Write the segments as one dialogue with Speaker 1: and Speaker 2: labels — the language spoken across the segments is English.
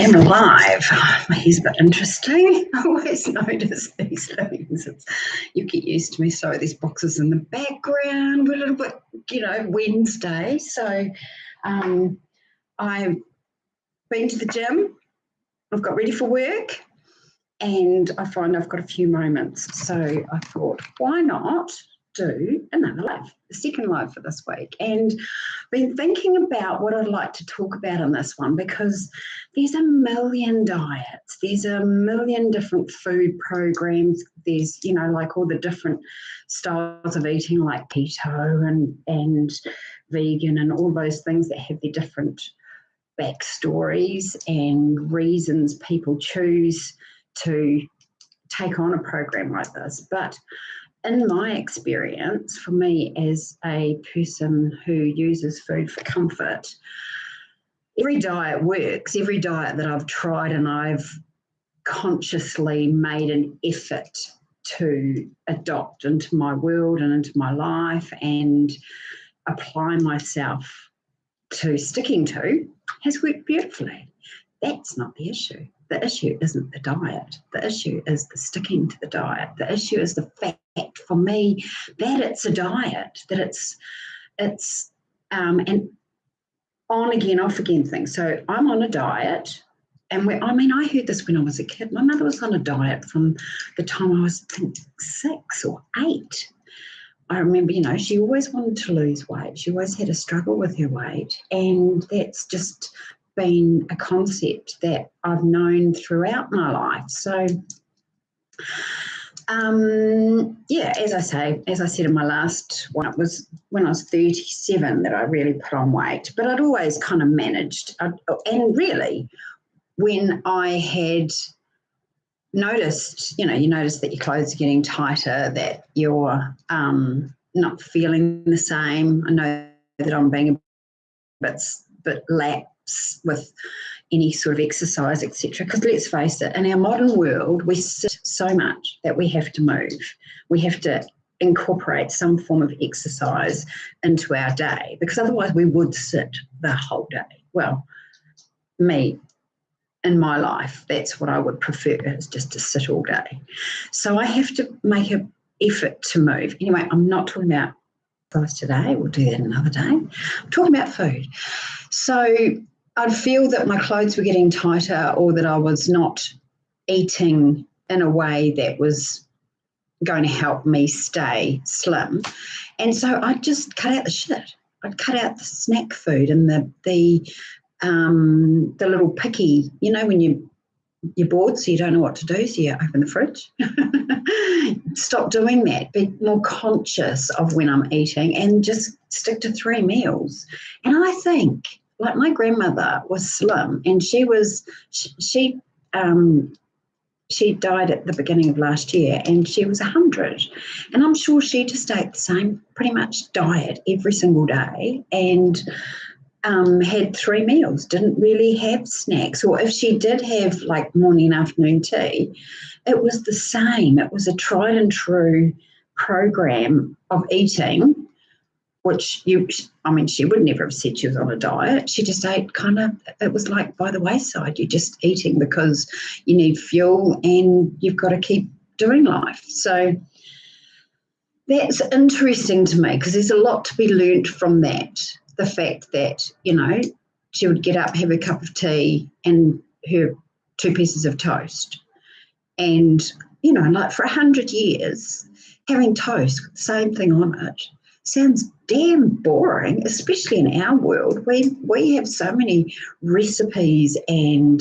Speaker 1: am live. He's a bit interesting. I always notice these things. You get used to me. So these boxes in the background, we're a little bit, Wednesday. So I've been to the gym. I've got ready for work and I find I've got a few moments. So I thought, why not do another live, the second live for this week? And been thinking about what I'd like to talk about in this one, because there's a million diets, there's a million different food programs, there's like all the different styles of eating, like keto and vegan and all those things that have their different backstories and reasons people choose to take on a program like this. But in my experience, for me as a person who uses food for comfort, every diet works. Every diet that I've tried and I've consciously made an effort to adopt into my world and into my life and apply myself to sticking to has worked beautifully. That's not the issue. The issue isn't the diet. The issue is the sticking to the diet. The issue is the fact for me that it's a diet, that it's an on again, off again thing. So I'm on a diet, and I heard this when I was a kid. My mother was on a diet from the time I was, I think, 6 or 8. I remember, she always wanted to lose weight. She always had a struggle with her weight, and that's just been a concept that I've known throughout my life. So, as I said in my last one, it was when I was 37 that I really put on weight, but I'd always kind of managed. And really, when I had noticed, you notice that your clothes are getting tighter, that you're not feeling the same. I know that I'm being a bit lax with any sort of exercise, etc. Because let's face it, in our modern world, we sit so much that we have to move. We have to incorporate some form of exercise into our day, because otherwise we would sit the whole day. Well, me, in my life, that's what I would prefer, is just to sit all day. So I have to make an effort to move. Anyway, I'm not talking about exercise today. We'll do that another day. I'm talking about food. So I'd feel that my clothes were getting tighter, or that I was not eating in a way that was going to help me stay slim. And so I'd just cut out the shit. I'd cut out the snack food and the little picky, when you're bored, so you don't know what to do, so you open the fridge. Stop doing that. Be more conscious of when I'm eating and just stick to 3 meals. And I think, like, my grandmother was slim, and she died at the beginning of last year, and she was 100. And I'm sure she just ate the same pretty much diet every single day, and had 3 meals, didn't really have snacks. Or if she did have like morning and afternoon tea, it was the same. It was a tried and true program of eating, which she would never have said she was on a diet. She just ate it was like by the wayside. You're just eating because you need fuel and you've got to keep doing life. So that's interesting to me, because there's a lot to be learnt from that. The fact that, she would get up, have a cup of tea and her 2 pieces of toast. And, like for 100 years, having toast with the same thing on it sounds damn boring, especially in our world. We have so many recipes, and,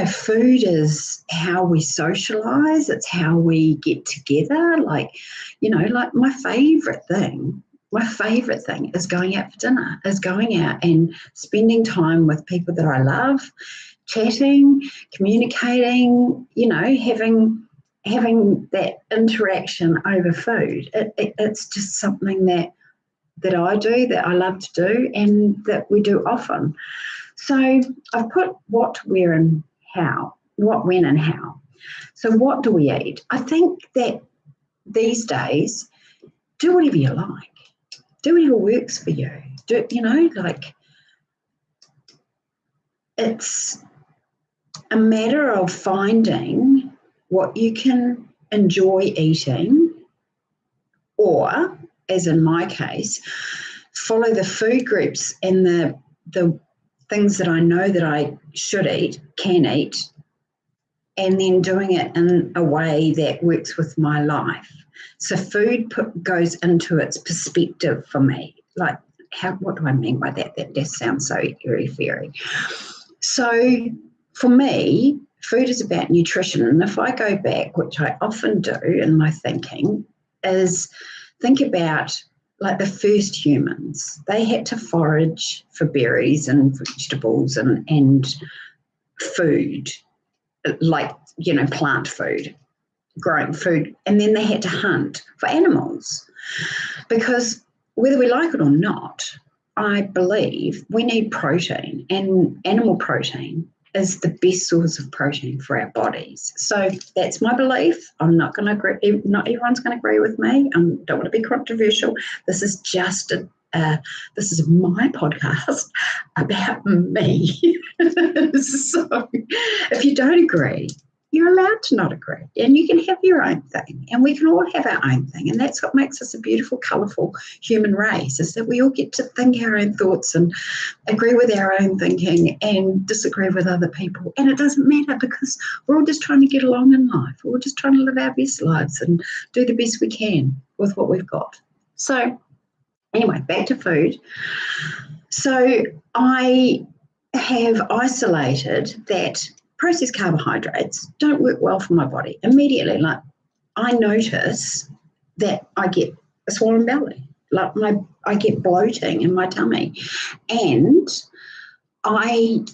Speaker 1: food is how we socialise. It's how we get together. Like my favourite thing is going out for dinner, is going out and spending time with people that I love, chatting, communicating, having that interaction over food. It's just something that I do, that I love to do, and that we do often. So I've put what, where and how, what, when and how. So what do we eat? I think that these days, do whatever you like. Do whatever works for you. It's a matter of finding what you can enjoy eating, or, as in my case, follow the food groups and the things that I know that I should eat, can eat, and then doing it in a way that works with my life. So food goes into its perspective for me. Like, what do I mean by that? That just sounds so airy-fairy. So for me, food is about nutrition. And if I go back, which I often do in my thinking, is think about like the first humans. They had to forage for berries and vegetables and food, like, plant food, growing food. And then they had to hunt for animals, because whether we like it or not, I believe we need protein, and animal protein is the best source of protein for our bodies. So that's my belief. I'm not going to agree. Not everyone's going to agree with me. I don't want to be controversial. This is just this is my podcast about me. So if you don't agree, you're allowed to not agree, and you can have your own thing, and we can all have our own thing, and that's what makes us a beautiful, colourful human race, is that we all get to think our own thoughts and agree with our own thinking and disagree with other people, and it doesn't matter, because we're all just trying to get along in life. We're all just trying to live our best lives and do the best we can with what we've got. So anyway, back to food. So I have isolated that processed carbohydrates don't work well for my body immediately. Like, I notice that I get a swollen belly, like I get bloating in my tummy, and I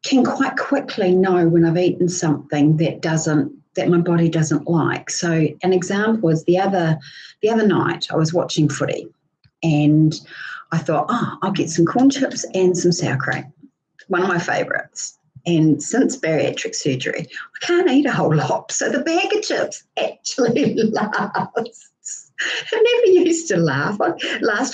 Speaker 1: can quite quickly know when I've eaten something that my body doesn't like. So an example is the other night I was watching footy, and I thought, I'll get some corn chips and some sour cream, one of my favourites. And since bariatric surgery, I can't eat a whole lot. So the bag of chips actually lasts. It never used to last.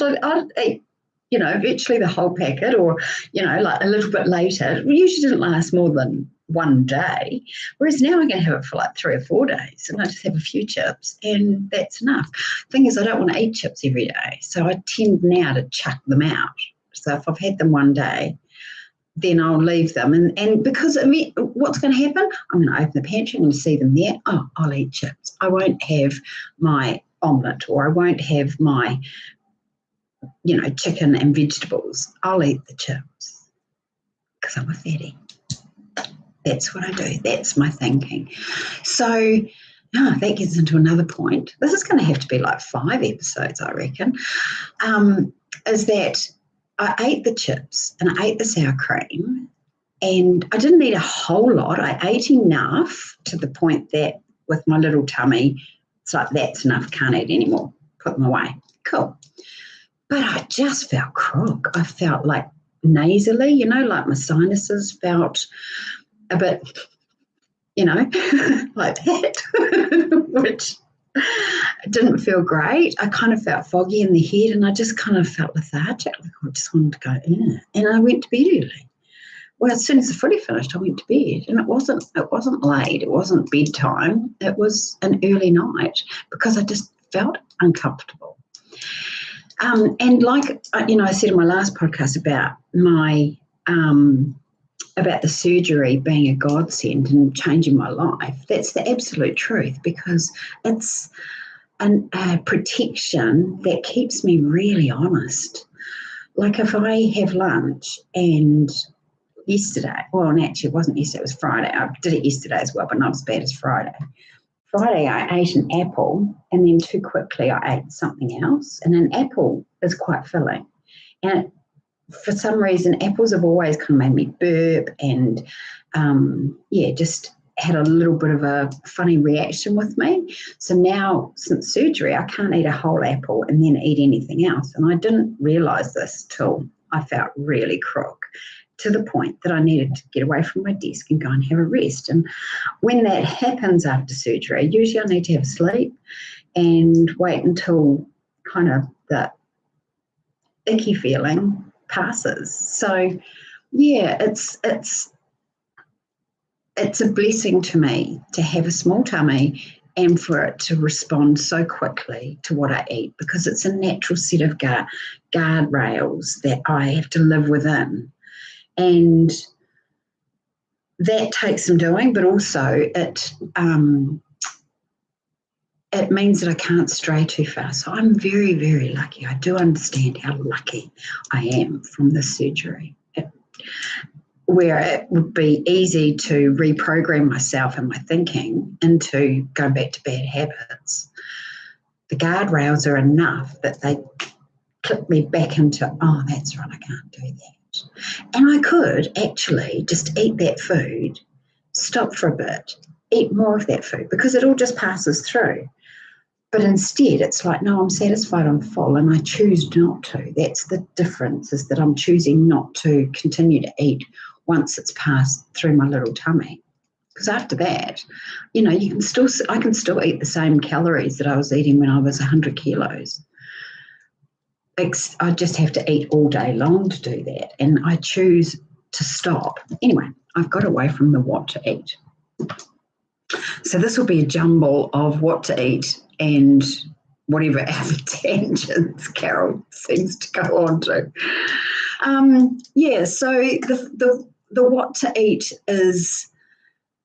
Speaker 1: I'd eat, virtually the whole packet, or, like a little bit later. It usually didn't last more than one day. Whereas now I'm going to have it for like 3 or 4 days, and I just have a few chips, and that's enough. Thing is, I don't want to eat chips every day. So I tend now to chuck them out. So if I've had them one day, then I'll leave them. And because what's going to happen? I'm going to open the pantry, I'm going to see them there. I'll eat chips. I won't have my omelette, or I won't have my, chicken and vegetables. I'll eat the chips because I'm a fatty. That's what I do. That's my thinking. So that gets into another point. This is going to have to be like 5 episodes, I reckon, is that I ate the chips and I ate the sour cream, and I didn't eat a whole lot. I ate enough to the point that with my little tummy, it's like, that's enough, can't eat anymore, put them away. Cool. But I just felt crook. I felt like nasally, like my sinuses felt a bit, like that, which didn't feel great. I kind of felt foggy in the head, and I just kind of felt lethargic. I just wanted to go in, and I went to bed early. Well, as soon as the footy finished, I went to bed, and it wasn't late. It wasn't bedtime. It was an early night, because I just felt uncomfortable. And like, I said in my last podcast about my about the surgery being a godsend and changing my life, that's the absolute truth, because it's a protection that keeps me really honest. Like, if I have lunch, and yesterday, actually it wasn't yesterday, it was Friday. I did it yesterday as well, but not as bad as Friday. Friday I ate an apple, and then too quickly I ate something else, and an apple is quite filling. And for some reason, apples have always kind of made me burp, and just had a little bit of a funny reaction with me. So now, since surgery, I can't eat a whole apple and then eat anything else. And I didn't realise this till I felt really crook, to the point that I needed to get away from my desk and go and have a rest. And when that happens after surgery, usually I need to have a sleep and wait until kind of the icky feeling passes. So it's it's a blessing to me to have a small tummy and for it to respond so quickly to what I eat, because it's a natural set of guardrails that I have to live within. And that takes some doing, but also it means that I can't stray too far. So I'm very, very lucky. I do understand how lucky I am from this surgery, where it would be easy to reprogram myself and my thinking into going back to bad habits. The guardrails are enough that they clip me back into, oh, that's right, I can't do that. And I could actually just eat that food, stop for a bit, eat more of that food, because it all just passes through. But instead, it's like, no, I'm satisfied, I'm full, and I choose not to. That's the difference, is that I'm choosing not to continue to eat once it's passed through my little tummy. Because after that, you know, I can still eat the same calories that I was eating when I was 100 kilos. I just have to eat all day long to do that, and I choose to stop. Anyway, I've got away from the what to eat. So this will be a jumble of what to eat and whatever other tangents Carol seems to go on to. So the what to eat is,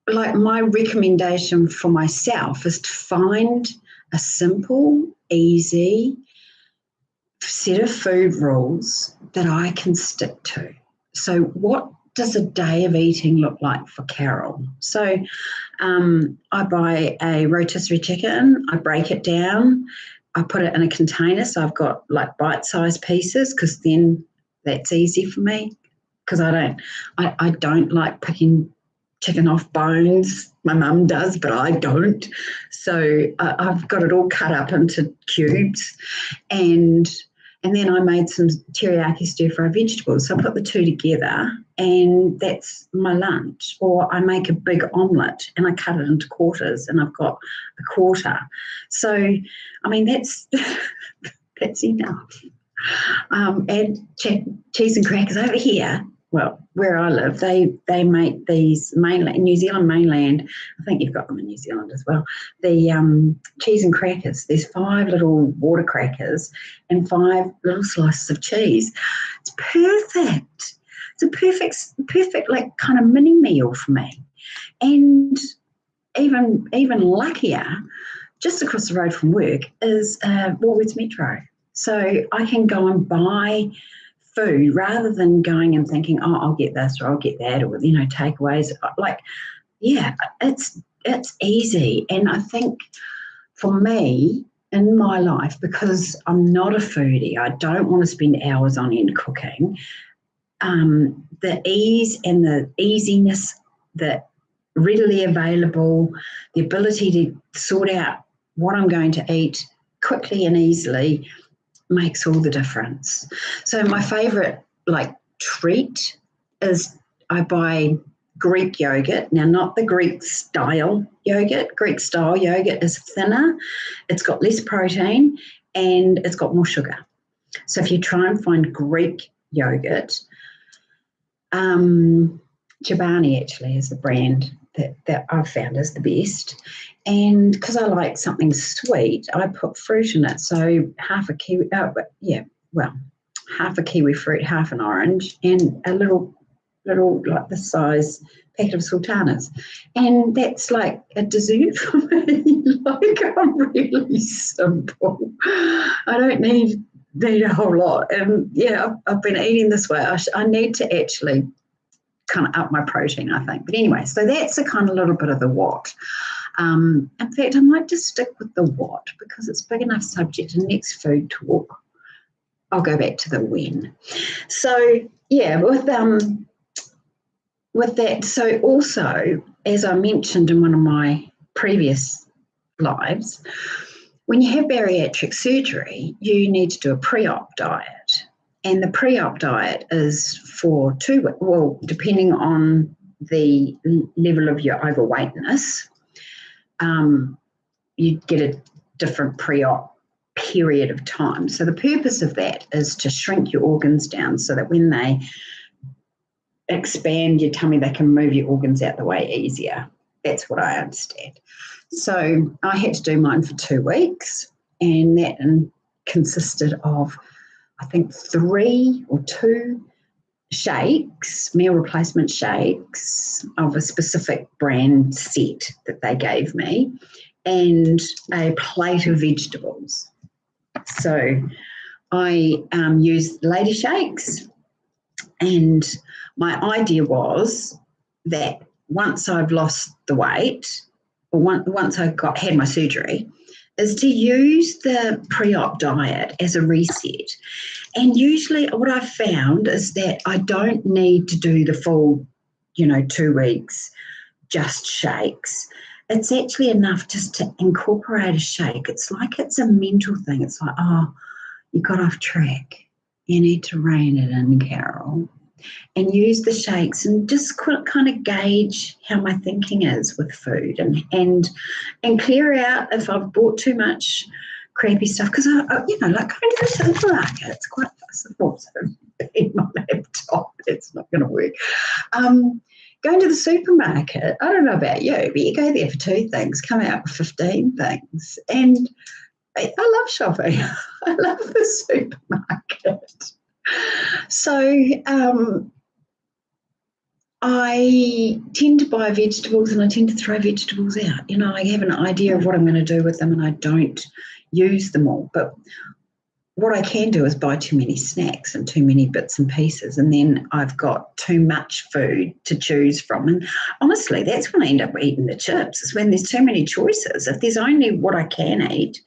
Speaker 1: like, my recommendation for myself is to find a simple, easy set of food rules that I can stick to. So what does a day of eating look like for Carol? So I buy a rotisserie chicken, I break it down, I put it in a container, so I've got like bite-sized pieces, because then that's easy for me, because I don't like picking chicken off bones. My mum does, but I don't. So I've got it all cut up into cubes, and then I made some teriyaki stir-fry vegetables. So I put the two together, and that's my lunch. Or I make a big omelette and I cut it into quarters, and I've got a quarter. So, I mean, that's enough. Add cheese and crackers over here. Well, where I live, they make these New Zealand mainland. I think you've got them in New Zealand as well. The cheese and crackers. There's 5 little water crackers and 5 little slices of cheese. It's perfect. It's a perfect like kind of mini meal for me. And even luckier, just across the road from work is Woolworths Metro. So I can go and buy food rather than going and thinking, oh, I'll get this or I'll get that, or, you know, takeaways. Like, yeah, it's easy. And I think for me in my life, because I'm not a foodie, I don't want to spend hours on end cooking, the ease and the easiness, the readily available, the ability to sort out what I'm going to eat quickly and easily makes all the difference. So my favourite treat is I buy Greek yogurt. Now, not the Greek style yogurt. Greek style yogurt is thinner, it's got less protein, and it's got more sugar. So if you try and find Greek yogurt, Chobani actually is the brand that I've found is the best. And because I like something sweet, I put fruit in it. So half a kiwi fruit, half an orange, and a little like this size packet of sultanas. And that's like a dessert for me. Like, I'm really simple. I don't need a whole lot. And yeah, I've been eating this way. I need to actually kind of up my protein, I think. But anyway, so that's a kind of little bit of the what. In fact, I might just stick with the what, because it's a big enough subject. And next food talk, I'll go back to the when. So yeah, with that, so also, as I mentioned in one of my previous lives, when you have bariatric surgery, you need to do a pre-op diet. And the pre-op diet is for 2 weeks, well, depending on the level of your overweightness, you get a different pre-op period of time. So the purpose of that is to shrink your organs down so that when they expand your tummy, they can move your organs out the way easier. That's what I understand. So I had to do mine for 2 weeks, and that consisted of, I think, 3 or 2 shakes, meal replacement shakes of a specific brand set that they gave me, and a plate of vegetables. So I used Lady Shakes, and my idea was that once I've lost the weight, or once I had my surgery, is to use the pre-op diet as a reset. And usually what I've found is that I don't need to do the full, 2 weeks, just shakes. It's actually enough just to incorporate a shake. It's like it's a mental thing. It's like, oh, you got off track. You need to rein it in, Carol. And use the shakes and just kind of gauge how my thinking is with food, and clear out if I've bought too much crappy stuff, because like going to the supermarket, it's quite possible. So in my laptop, it's not going to work. Going to the supermarket, I don't know about you, but you go there for 2 things, come out with 15 things, and I love shopping. I love the supermarket. So I tend to buy vegetables, and I tend to throw vegetables out. I have an idea of what I'm going to do with them, and I don't use them all. But what I can do is buy too many snacks and too many bits and pieces, and then I've got too much food to choose from. And honestly, that's when I end up eating the chips, is when there's too many choices. If there's only what I can eat,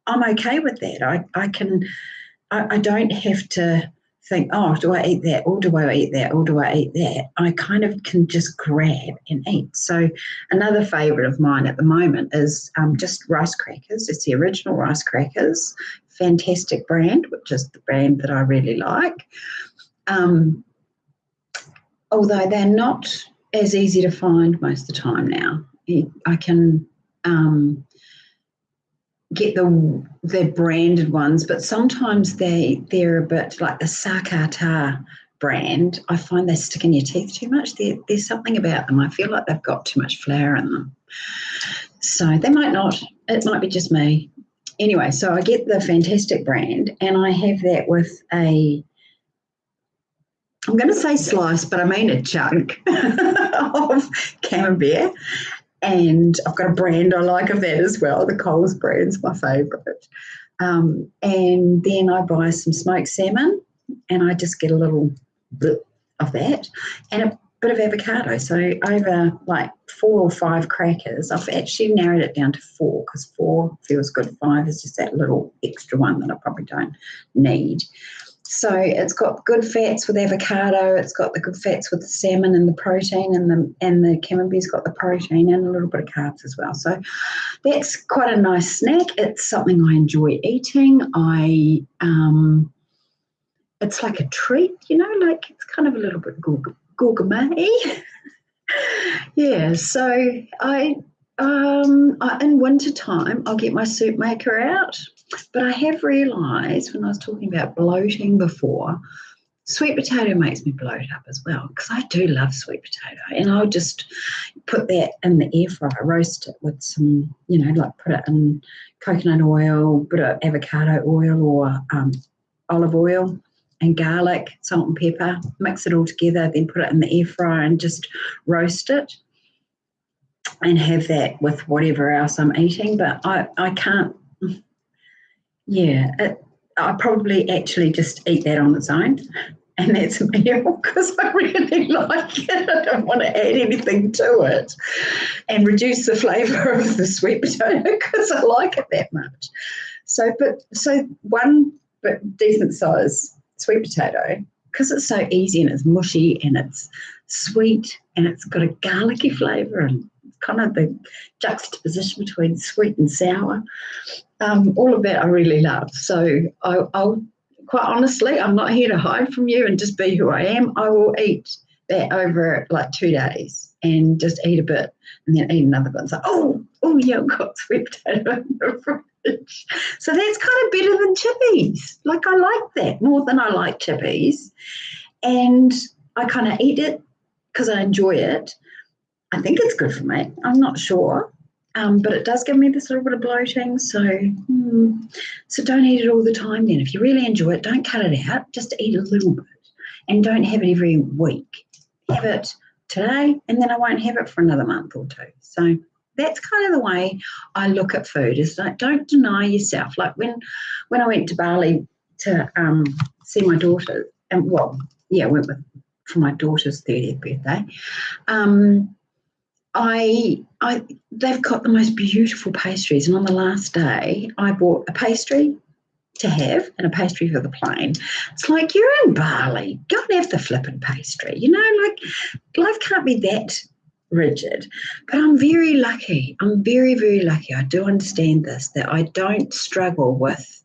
Speaker 1: I'm okay with that. I don't have to think, oh, do I eat that, or do I eat that, or do I eat that? I kind of can just grab and eat. So another favourite of mine at the moment is just rice crackers. It's the original rice crackers, fantastic brand, which is the brand that I really like. Although they're not as easy to find most of the time now. I can get the branded ones, but sometimes they're a bit like the Sakata brand. I find they stick in your teeth too much. There's something about them. I feel like they've got too much flour in them. So they might not. It might be just me. Anyway, so I get the fantastic brand, and I have that with I'm going to say slice, but I mean a chunk of camembert. And I've got a brand I like of that as well. The Coles brand's my favourite. And then I buy some smoked salmon, and I just get a little bit of that and a bit of avocado. So over like 4 or 5 crackers, I've actually narrowed it down to 4, because 4 feels good. 5 is just that little extra one that I probably don't need. So it's got good fats with avocado, it's got the good fats with the salmon and the protein, and the camembert's got the protein and a little bit of carbs as well. So that's quite a nice snack. It's something I enjoy eating. It's like a treat, like it's kind of a little bit gourmet. Yeah, so in winter time, I'll get my soup maker out. But I have realised, when I was talking about bloating before, sweet potato makes me bloat up as well, because I do love sweet potato. And I'll just put that in the air fryer, roast it with some, like put it in coconut oil, bit of avocado oil, or olive oil and garlic, salt and pepper, mix it all together, then put it in the air fryer and just roast it and have that with whatever else I'm eating. But I can't. Yeah, I probably actually just eat that on its own, and that's a meal, because I really like it. I don't want to add anything to it and reduce the flavour of the sweet potato, because I like it that much. So one decent size sweet potato, because it's so easy and it's mushy and it's sweet and it's got a garlicky flavour and kind of the juxtaposition between sweet and sour. All of that I really love. So I'll quite honestly, I'm not here to hide from you and just be who I am. I will eat that over like 2 days and just eat a bit and then eat another bit. So, oh yeah, I've got sweet potato in the fridge. So that's kind of better than chippies. Like, I like that more than I like chippies. And I kind of eat it because I enjoy it. I think it's good for me. I'm not sure. But it does give me this little bit of bloating. So don't eat it all the time then. If you really enjoy it, don't cut it out. Just eat a little bit. And don't have it every week. Have it today, and then I won't have it for another month or two. So that's kind of the way I look at food, is like, don't deny yourself. Like when I went to Bali to see my daughter, and went for my daughter's 30th birthday. They've got the most beautiful pastries, and on the last day I bought a pastry to have and a pastry for the plane. It's like, you're in Bali, go and have the flippin' pastry, like life can't be that rigid. But I'm very lucky. I'm very, very lucky. I do understand this, that I don't struggle with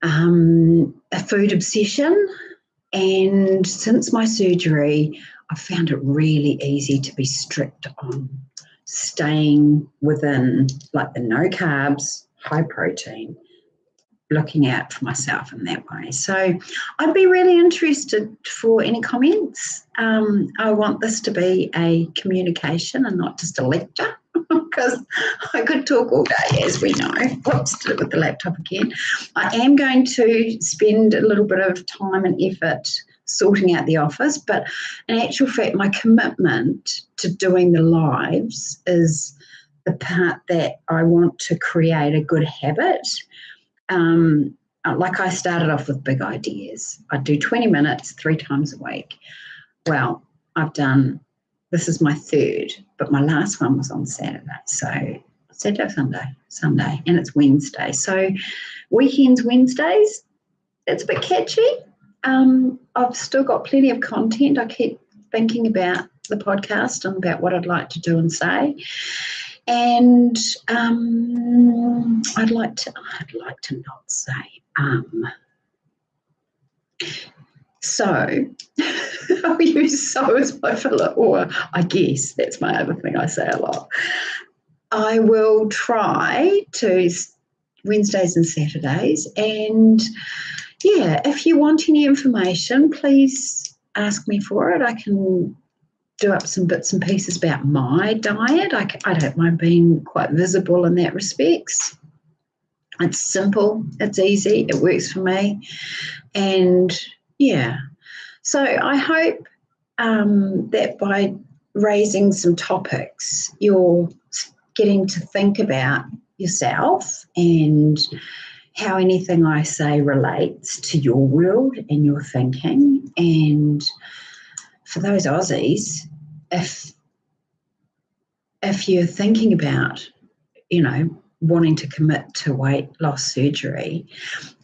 Speaker 1: a food obsession, and since my surgery I found it really easy to be strict on staying within like the no carbs, high protein, looking out for myself in that way. So I'd be really interested for any comments. I want this to be a communication and not just a lecture, because I could talk all day, as we know. Whoops, did it with the laptop again. I am going to spend a little bit of time and effort sorting out the office, but in actual fact, my commitment to doing the lives is the part that I want to create a good habit. Like I started off with big ideas. I do 20 minutes 3 times a week. Well, this is my third, but my last one was on Saturday. So Saturday, Sunday, and it's Wednesday. So weekends, Wednesdays, it's a bit catchy. I've still got plenty of content. I keep thinking about the podcast and about what I'd like to do and say. And I'd like to not say So I'll use so as my filler, or I guess that's my other thing I say a lot. I will try to Wednesdays and Saturdays, and if you want any information, please ask me for it. I can do up some bits and pieces about my diet. I don't mind being quite visible in that respects. It's simple, it's easy, it works for me. And so I hope that by raising some topics, you're getting to think about yourself and how anything I say relates to your world and your thinking. And for those Aussies, if you're thinking about, wanting to commit to weight loss surgery,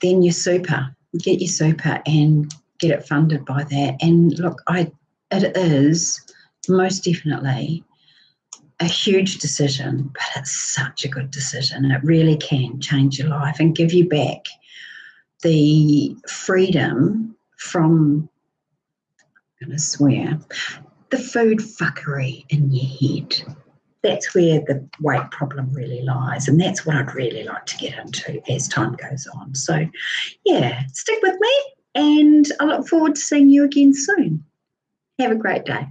Speaker 1: then get your super and get it funded by that. And look, it is most definitely a huge decision, but it's such a good decision. It really can change your life and give you back the freedom from, I'm going to swear, the food fuckery in your head. That's where the weight problem really lies, and that's what I'd really like to get into as time goes on. So, stick with me, and I look forward to seeing you again soon. Have a great day.